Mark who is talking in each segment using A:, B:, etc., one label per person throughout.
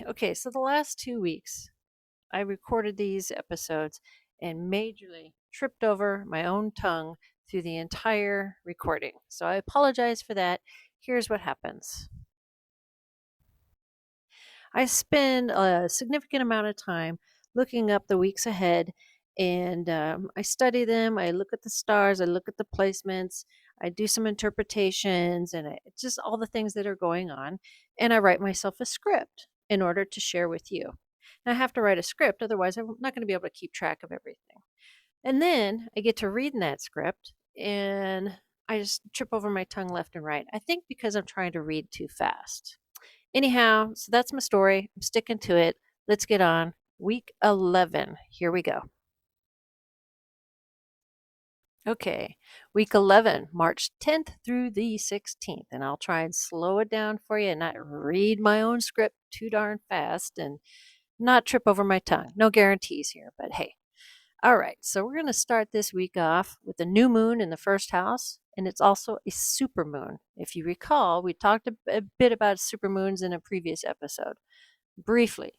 A: Okay, so the last 2 weeks, I recorded these episodes and majorly tripped over my own tongue through the entire recording. So I apologize for that. Here's what happens. I spend a significant amount of time looking up the weeks ahead and I study them. I look at the stars, I look at the placements, I do some interpretations, and just all the things that are going on. And I write myself a script in order to share with you. And I have to write a script, otherwise, I'm not going to be able to keep track of everything. And then I get to reading that script and I just trip over my tongue left and right. I think because I'm trying to read too fast. Anyhow, so that's my story. I'm sticking to it. Let's get on. Week 11. Here we go. Okay, week 11, March 10th through the 16th. And I'll try and slow it down for you and not read my own script too darn fast and not trip over my tongue. No guarantees here, but hey. All right, so we're going to start this week off with a new moon in the first house, and it's also a supermoon. If you recall, we talked a bit about supermoons in a previous episode. Briefly,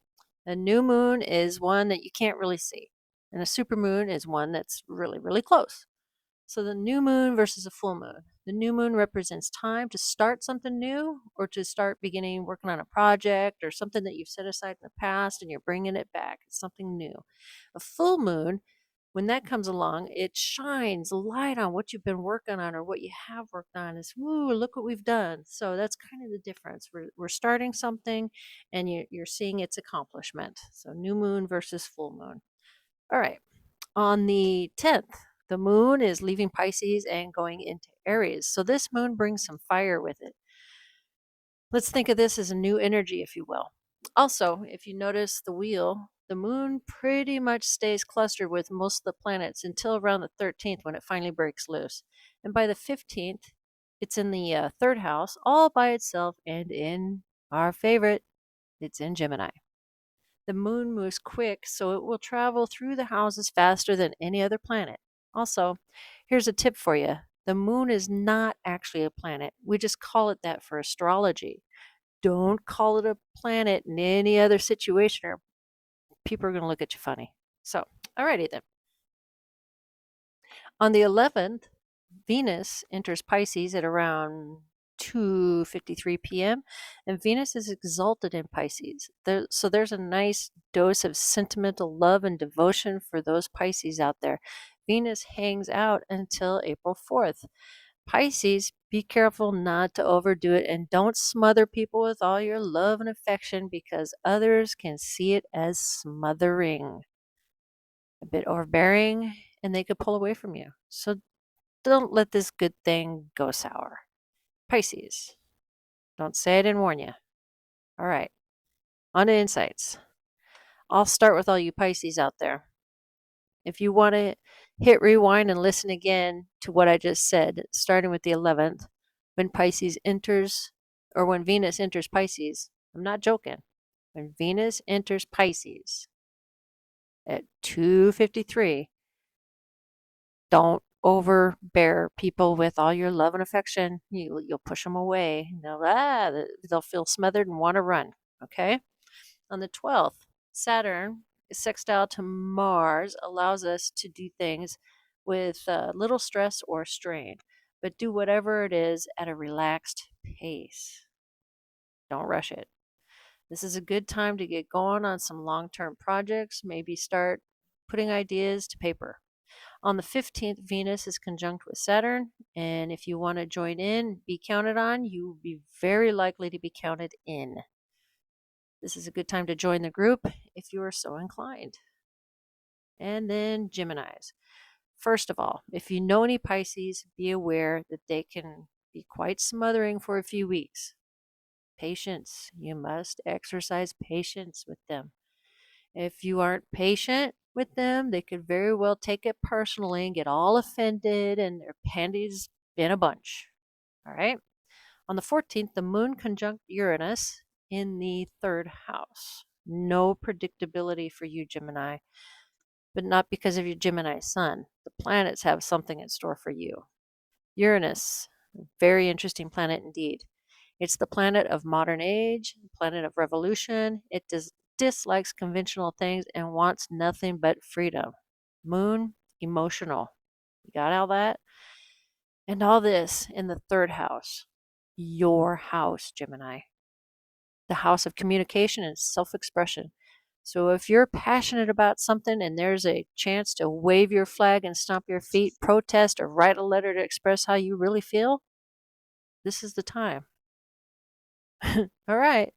A: a new moon is one that you can't really see, and a supermoon is one that's really, really close. So the new moon versus a full moon. The new moon represents time to start something new or to start beginning working on a project or something that you've set aside in the past and you're bringing it back. It's something new. A full moon, when that comes along, it shines light on what you've been working on or what you have worked on. It's, woo, look what we've done. So that's kind of the difference. We're starting something and you're seeing its accomplishment. So new moon versus full moon. All right. On the 10th, the moon is leaving Pisces and going into Aries. So this moon brings some fire with it. Let's think of this as a new energy, if you will. Also, if you notice the wheel, the moon pretty much stays clustered with most of the planets until around the 13th when it finally breaks loose. And by the 15th, it's in the third house all by itself and in our favorite, it's in Gemini. The moon moves quick, so it will travel through the houses faster than any other planet. Also, here's a tip for you. The moon is not actually a planet. We just call it that for astrology. Don't call it a planet in any other situation or people are going to look at you funny. So, alrighty then. On the 11th, Venus enters Pisces at around 2:53 p.m. and Venus is exalted in Pisces. So there's a nice dose of sentimental love and devotion for those Pisces out there. Venus hangs out until April 4th. Pisces, be careful not to overdo it and don't smother people with all your love and affection because others can see it as smothering, a bit overbearing, and they could pull away from you. So don't let this good thing go sour. Pisces, don't say I didn't warn you. All right, on to insights. I'll start with all you Pisces out there. If you want to hit rewind and listen again to what I just said, starting with the 11th, when Pisces enters, or when Venus enters Pisces, I'm not joking. When Venus enters Pisces at 2:53, don't overbear people with all your love and affection. You'll push them away. They'll feel smothered and want to run. Okay. On the 12th, Saturn sextile to Mars allows us to do things with little stress or strain, but do whatever it is at a relaxed pace. Don't rush it. This is a good time to get going on some long term projects, maybe start putting ideas to paper. On the 15th, Venus is conjunct with Saturn, and if you want to join in, be counted on, you will be very likely to be counted in. This is a good time to join the group if you are so inclined. And then Geminis. First of all, if you know any Pisces, be aware that they can be quite smothering for a few weeks. Patience. You must exercise patience with them. If you aren't patient with them, they could very well take it personally and get all offended and their panties in a bunch. All right. On the 14th, the moon conjunct Uranus in the third house. No predictability for you, Gemini, but not because of your Gemini sun. The planets have something in store for you. Uranus, very interesting planet indeed. It's the planet of modern age, planet of revolution. It dislikes conventional things and wants nothing but freedom. Moon, emotional. You got all that? And all this in the third house. Your house, Gemini. The house of communication and self expression. So if you're passionate about something and there's a chance to wave your flag and stomp your feet, protest, or write a letter to express how you really feel, this is the time. All right.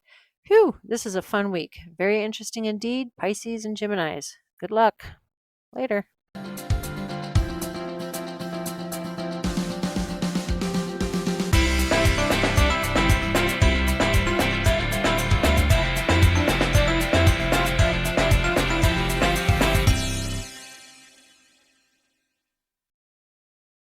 A: Phew, this is a fun week. Very interesting indeed. Pisces and Geminis. Good luck. Later.